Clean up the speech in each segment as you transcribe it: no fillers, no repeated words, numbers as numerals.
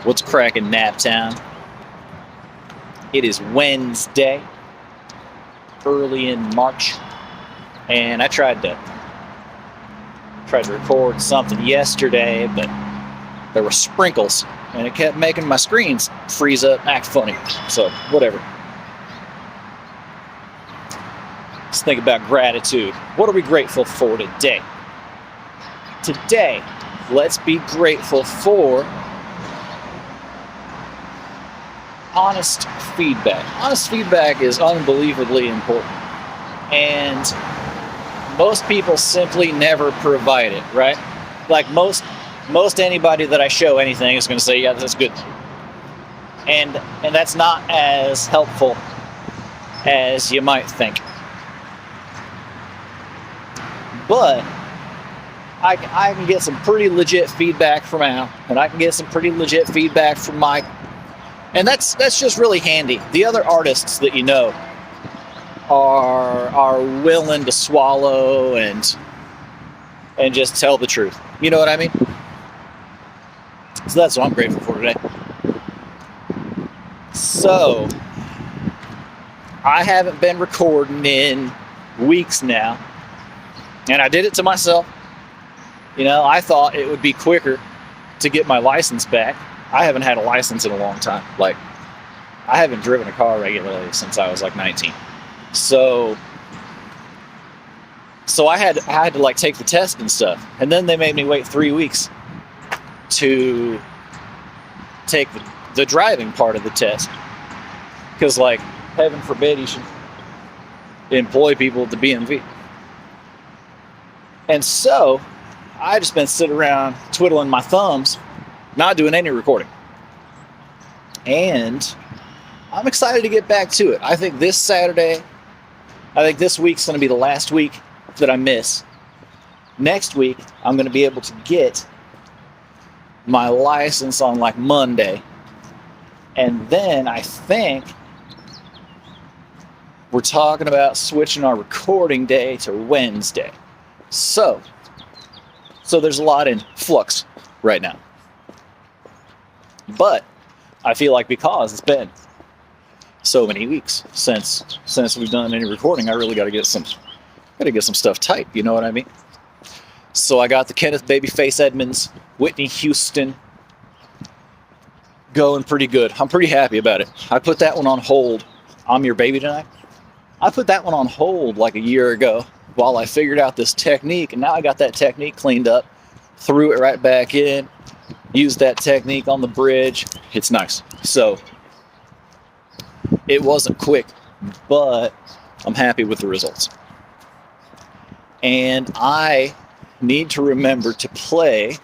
What's cracking, Naptown? It is Wednesday, early in March, and I tried to record something yesterday, but there were sprinkles, and it kept making my screens freeze up, act funny. So whatever. Let's think about gratitude. What are we grateful for today? Today, let's be grateful for honest feedback. Honest feedback is unbelievably important. And most people simply never provide it, right? Like most anybody that I show anything is going to say, yeah, that's good. And that's not as helpful as you might think. But I can get some pretty legit feedback from Al, and I can get some pretty legit feedback from Mike. And that's just really handy. The other artists that you know are willing to swallow and just tell the truth. You know what I mean? So that's what I'm grateful for today. So I haven't been recording in weeks now, and I did it to myself. You know, I thought it would be quicker to get my license back. I haven't had a license in a long time. Like, I haven't driven a car regularly since I was like 19. So I had to like take the test and stuff. And then they made me wait 3 weeks to take the driving part of the test. Because, like, heaven forbid you should employ people at the BMV. And so I just been sitting around twiddling my thumbs, not doing any recording. And I'm excited to get back to it. I think this week's going to be the last week that I miss. Next week, I'm going to be able to get my license on like Monday. And then I think we're talking about switching our recording day to Wednesday. So there's a lot in flux right now. But I feel like because it's been so many weeks since we've done any recording, I really got to get some stuff tight. You know what I mean? So I got the Kenneth Babyface Edmonds, Whitney Houston going pretty good. I'm pretty happy about it. I put that one on hold. I'm Your Baby Tonight. I put that one on hold like a year ago while I figured out this technique, and now I got that technique cleaned up, threw it right back in, used that technique on the bridge. It's nice. So it wasn't quick, but I'm happy with the results. And I need to remember to play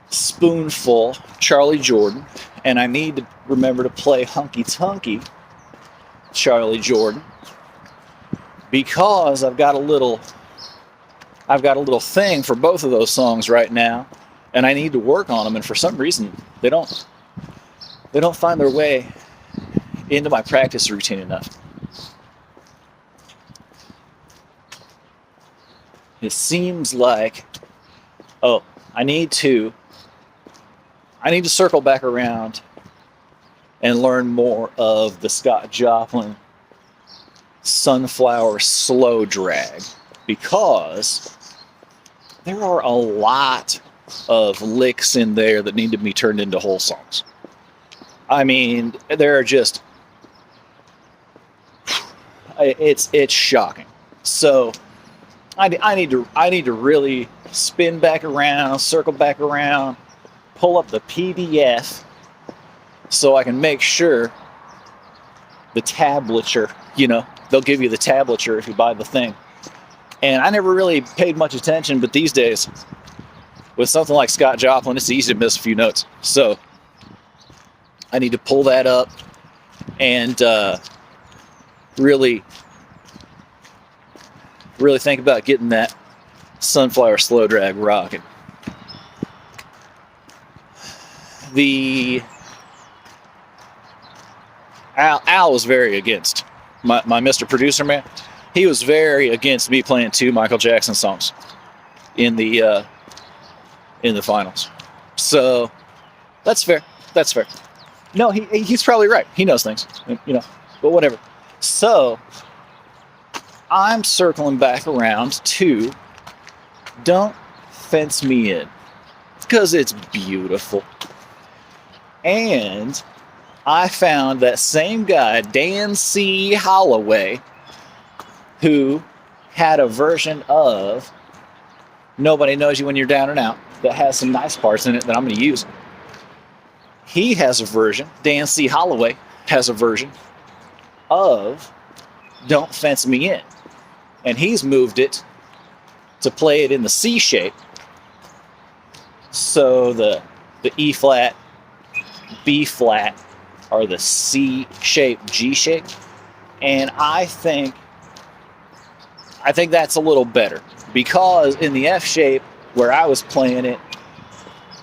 Spoonful, Charlie Jordan, and I need to remember to play Hunky Tunky, Charlie Jordan, because I've got a little thing for both of those songs right now, and I need to work on them, and for some reason they don't find their way into my practice routine enough. It seems like I need to circle back around and learn more of the Scott Joplin Sunflower Slow Drag, because there are a lot of licks in there that need to be turned into whole songs. I mean, there are just it's shocking. So I need to really spin back around, circle back around, pull up the PDF so I can make sure the tablature, you know, they'll give you the tablature if you buy the thing. And I never really paid much attention, but these days, with something like Scott Joplin, it's easy to miss a few notes. So I need to pull that up and really think about getting that Sunflower Slow Drag rocking. Al was very against my Mr. Producer man. He was very against me playing 2 Michael Jackson songs in the finals. So That's fair. That's fair. No, he's probably right. He knows things, but whatever. So I'm circling back around to Don't Fence Me In, because it's beautiful. And I found that same guy, Dan C. Holloway, who had a version of Nobody Knows You When You're Down and Out that has some nice parts in it that I'm going to use. He has a version, Dan C. Holloway has a version of Don't Fence Me In. And he's moved it to play it in the C shape. So the E flat, B flat are the C shape, G shape. And I think that's a little better, because in the F shape where I was playing it,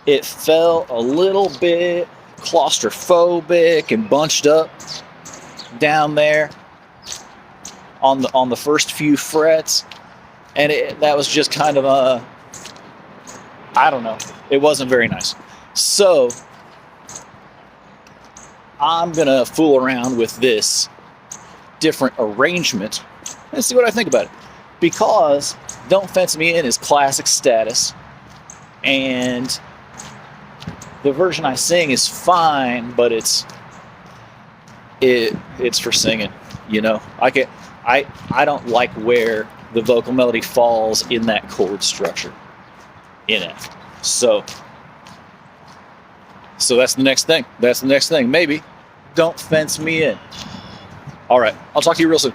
it felt a little bit claustrophobic and bunched up down there on the first few frets, and that was just kind of I don't know, it wasn't very nice. So I'm gonna fool around with this different arrangement and see what I think about it, because Don't Fence Me In is classic status, and the version I sing is fine, but it's for singing. I don't like where the vocal melody falls in that chord structure in F. So that's the next thing. Maybe Don't Fence Me In. All right, I'll talk to you real soon.